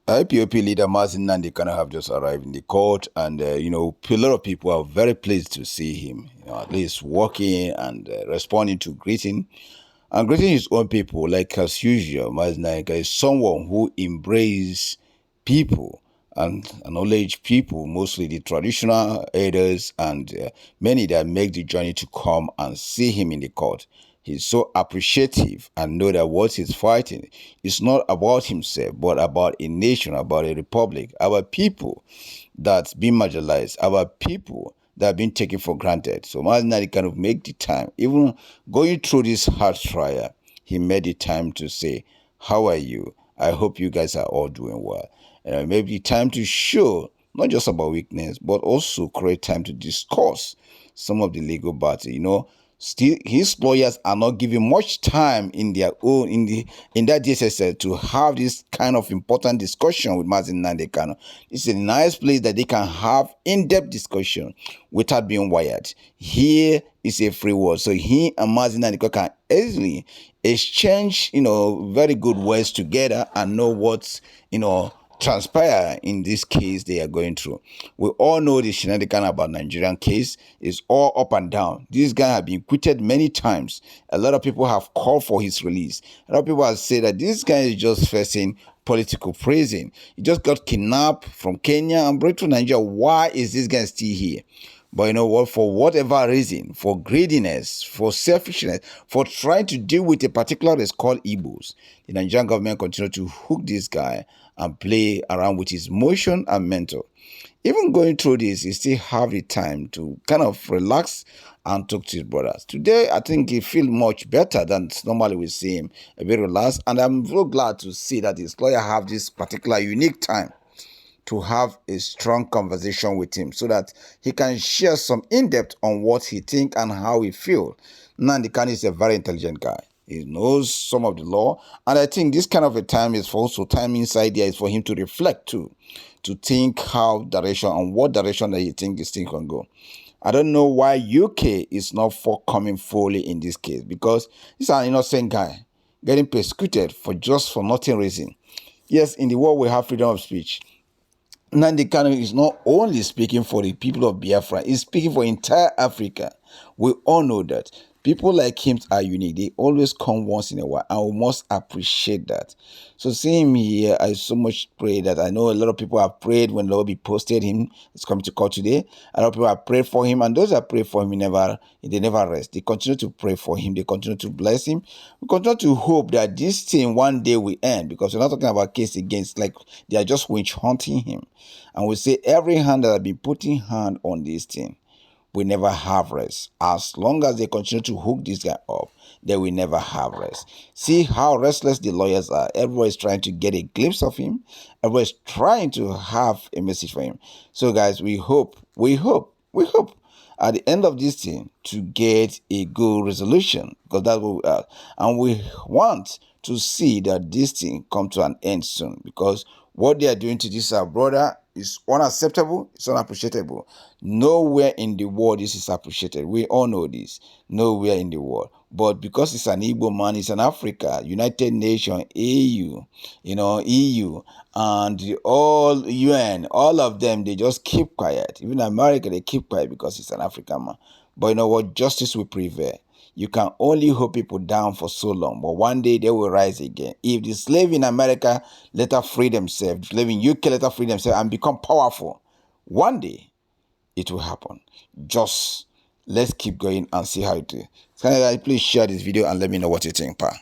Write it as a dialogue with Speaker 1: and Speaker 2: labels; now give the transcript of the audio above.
Speaker 1: IPOP leader Mazin Nnamdi Kanu have just arrived in the court, and a lot of people are very pleased to see him. At least walking and responding to greeting, and greeting his own people. Like as usual, Mazin Nnamdi Kanu is someone who embraces people and acknowledge people, mostly the traditional elders and many that make the journey to come and see him in the court. He's so appreciative and know that what he's fighting is not about himself, but about a nation, about a republic, about people that's been marginalized, about people that have been taken for granted. So Mazinadi kind of make the time, even going through this hard trial, he made the time to say, "How are you? I hope you guys are all doing well." And maybe time to show not just about weakness, but also create time to discuss some of the legal battle. Still his lawyers are not giving much time in their own in that DSSL to have this kind of important discussion with Mazin Nnamdi Kanu. It's a nice place that they can have in-depth discussion without being wired. Here is a free world, so he and Mazin Nnamdi Kanu can easily exchange very good words together and know what's transpire in this case they are going through. We all know the shenanigan about Nigerian case is all up and down. This guy has been acquitted many times. A lot of people have called for his release. A lot of people have said that this guy is just facing political prison. He just got kidnapped from Kenya and brought to Nigeria. Why is this guy still here? But you know what? For whatever reason, for greediness, for selfishness, for trying to deal with a particular race called Igbos, the Nigerian government continue to hook this guy and play around with his motion and mental. Even going through this, he still have the time to kind of relax and talk to his brothers. Today, I think he feel much better than normally we see him, a bit relaxed. And I'm so glad to see that his lawyer have this particular unique time to have a strong conversation with him so that he can share some in-depth on what he think and how he feel. Nnamdi Kanu is a very intelligent guy. He knows some of the law, and I think this kind of a time is for also time inside there is for him to reflect too, to think how direction and what direction that he think this thing can go. I don't know why UK is not forthcoming fully in this case, because he's an innocent guy getting persecuted for nothing reason. Yes, in the world we have freedom of speech. Nnamdi Kanu is not only speaking for the people of Biafra, he's speaking for entire Africa. We all know that. People like him are unique. They always come once in a while, and we must appreciate that. So seeing him here, I so much pray that I know a lot of people have prayed when Lobby posted him. It's coming to court today. A lot of people have prayed for him, and those that pray for him, they never rest. They continue to pray for him. They continue to bless him. We continue to hope that this thing one day will end, because we're not talking about case against, like they are just witch hunting him. And we say every hand that have been putting hand on this thing will never have rest. As long as they continue to hook this guy up, they will never have rest. See how restless the lawyers are. Everyone is trying to get a glimpse of him. Everyone is trying to have a message for him. So guys, we hope at the end of this thing to get a good resolution, because that's what we are. And we want to see that this thing come to an end soon, because what they are doing to this our brother is unacceptable, it's unappreciable. Nowhere in the world this is appreciated. We all know this. Nowhere in the world. But because it's an Igbo man, it's an Africa, United Nations, AU, EU, and all UN, all of them, they just keep quiet. Even America, they keep quiet because it's an African man. But you know what? Justice will prevail. You can only hold people down for so long, but one day they will rise again. If the slave in America later free themselves, slave in UK later free themselves and become powerful, one day it will happen. Just let's keep going and see how it is. So please share this video and let me know what you think, pa.